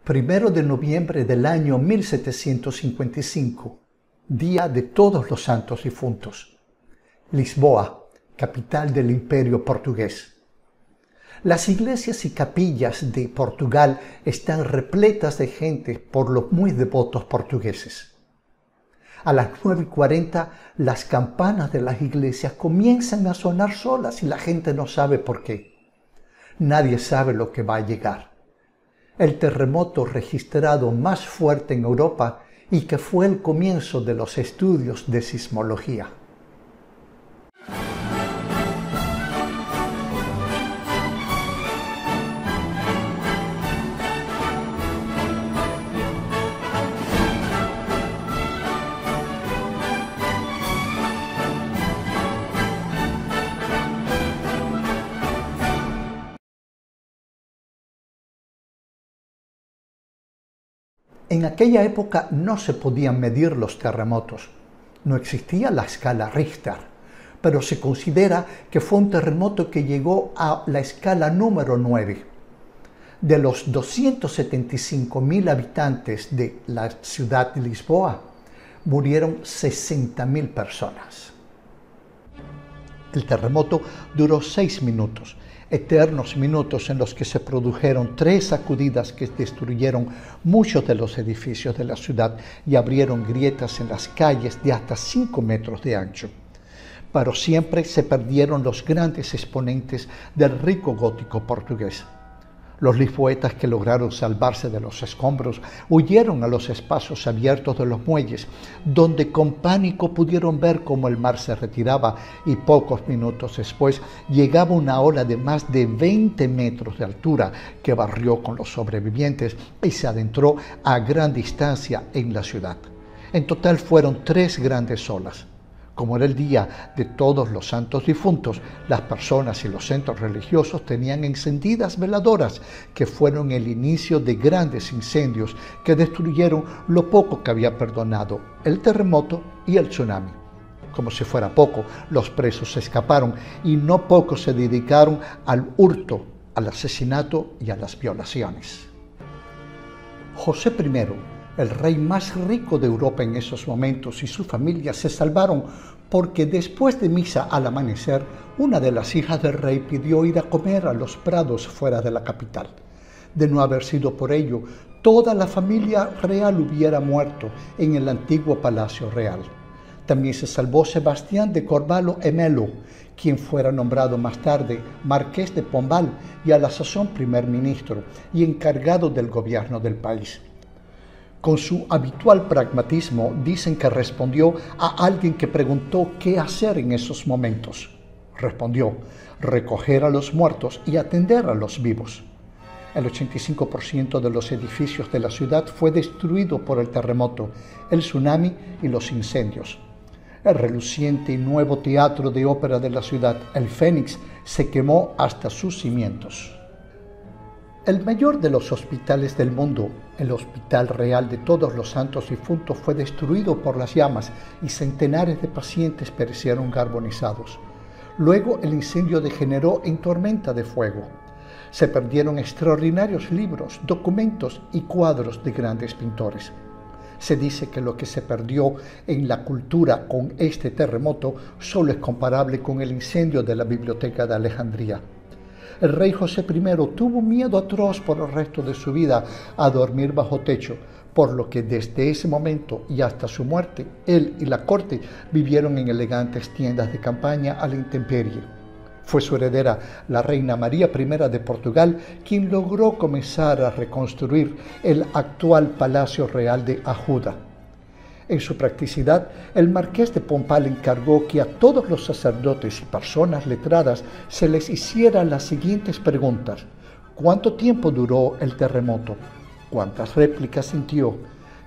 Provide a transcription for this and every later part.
1 de noviembre del año 1755, Día de Todos los Santos Difuntos. Lisboa, capital del Imperio Portugués. Las iglesias y capillas de Portugal están repletas de gente por los muy devotos portugueses. A las 9:40 las campanas de las iglesias comienzan a sonar solas y la gente no sabe por qué. Nadie sabe lo que va a llegar. El terremoto registrado más fuerte en Europa y que fue el comienzo de los estudios de sismología. En aquella época no se podían medir los terremotos. No existía la escala Richter, pero se considera que fue un terremoto que llegó a la escala número 9. De los 275.000 habitantes de la ciudad de Lisboa, murieron 60.000 personas. El terremoto duró 6 minutos. Eternos minutos en los que se produjeron 3 sacudidas que destruyeron muchos de los edificios de la ciudad y abrieron grietas en las calles de hasta 5 metros de ancho. Pero siempre se perdieron los grandes exponentes del rico gótico portugués. Los lisboetas que lograron salvarse de los escombros huyeron a los espacios abiertos de los muelles, donde con pánico pudieron ver cómo el mar se retiraba y pocos minutos después llegaba una ola de más de 20 metros de altura que barrió con los sobrevivientes y se adentró a gran distancia en la ciudad. En total fueron 3 grandes olas. Como era el día de todos los santos difuntos, las personas y los centros religiosos tenían encendidas veladoras que fueron el inicio de grandes incendios que destruyeron lo poco que había perdonado el terremoto y el tsunami. Como si fuera poco, los presos se escaparon y no pocos se dedicaron al hurto, al asesinato y a las violaciones. José I, el rey más rico de Europa en esos momentos, y su familia se salvaron porque después de misa al amanecer, una de las hijas del rey pidió ir a comer a los prados fuera de la capital. De no haber sido por ello, toda la familia real hubiera muerto en el antiguo palacio real. También se salvó Sebastián de Carvalho e Melo, quien fuera nombrado más tarde marqués de Pombal y a la sazón primer ministro y encargado del gobierno del país. Con su habitual pragmatismo, dicen que respondió a alguien que preguntó qué hacer en esos momentos. Respondió: recoger a los muertos y atender a los vivos. El 85% de los edificios de la ciudad fue destruido por el terremoto, el tsunami y los incendios. El reluciente y nuevo teatro de ópera de la ciudad, el Fénix, se quemó hasta sus cimientos. El mayor de los hospitales del mundo, el Hospital Real de Todos los Santos Difuntos, fue destruido por las llamas y centenares de pacientes perecieron carbonizados. Luego el incendio degeneró en tormenta de fuego. Se perdieron extraordinarios libros, documentos y cuadros de grandes pintores. Se dice que lo que se perdió en la cultura con este terremoto solo es comparable con el incendio de la Biblioteca de Alejandría. El rey José I tuvo miedo atroz por el resto de su vida a dormir bajo techo, por lo que desde ese momento y hasta su muerte, él y la corte vivieron en elegantes tiendas de campaña a la intemperie. Fue su heredera, la reina María I de Portugal, quien logró comenzar a reconstruir el actual Palacio Real de Ajuda. En su practicidad, el marqués de Pombal encargó que a todos los sacerdotes y personas letradas se les hiciera las siguientes preguntas: ¿cuánto tiempo duró el terremoto? ¿Cuántas réplicas sintió?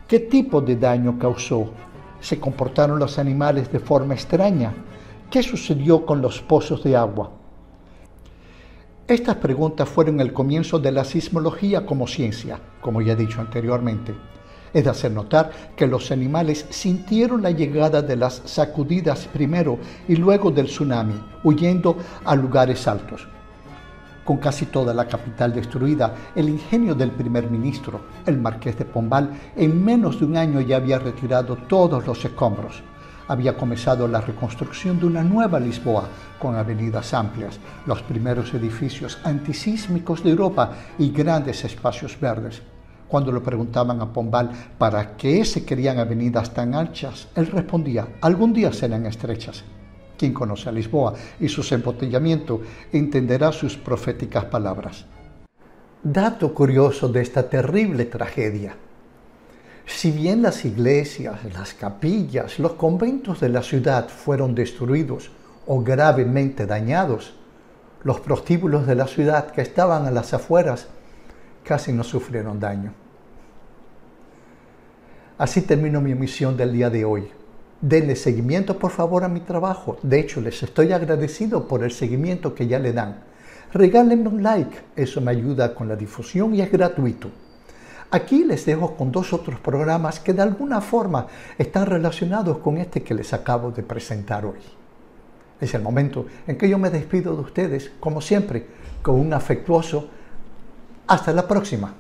¿Qué tipo de daño causó? ¿Se comportaron los animales de forma extraña? ¿Qué sucedió con los pozos de agua? Estas preguntas fueron el comienzo de la sismología como ciencia, como ya he dicho anteriormente. Es de hacer notar que los animales sintieron la llegada de las sacudidas primero y luego del tsunami, huyendo a lugares altos. Con casi toda la capital destruida, el ingenio del primer ministro, el marqués de Pombal, en menos de un año ya había retirado todos los escombros. Había comenzado la reconstrucción de una nueva Lisboa, con avenidas amplias, los primeros edificios antisísmicos de Europa y grandes espacios verdes. Cuando le preguntaban a Pombal para qué se querían avenidas tan anchas, él respondía: algún día serán estrechas. Quien conoce a Lisboa y sus embotellamientos entenderá sus proféticas palabras. Dato curioso de esta terrible tragedia. Si bien las iglesias, las capillas, los conventos de la ciudad fueron destruidos o gravemente dañados, los prostíbulos de la ciudad que estaban a las afueras casi no sufrieron daño. Así termino mi misión del día de hoy. Denle seguimiento, por favor, a mi trabajo. De hecho, les estoy agradecido por el seguimiento que ya le dan. Regálenme un like, eso me ayuda con la difusión y es gratuito. Aquí les dejo con 2 otros programas que de alguna forma están relacionados con este que les acabo de presentar hoy. Es el momento en que yo me despido de ustedes, como siempre, con un afectuoso hasta la próxima.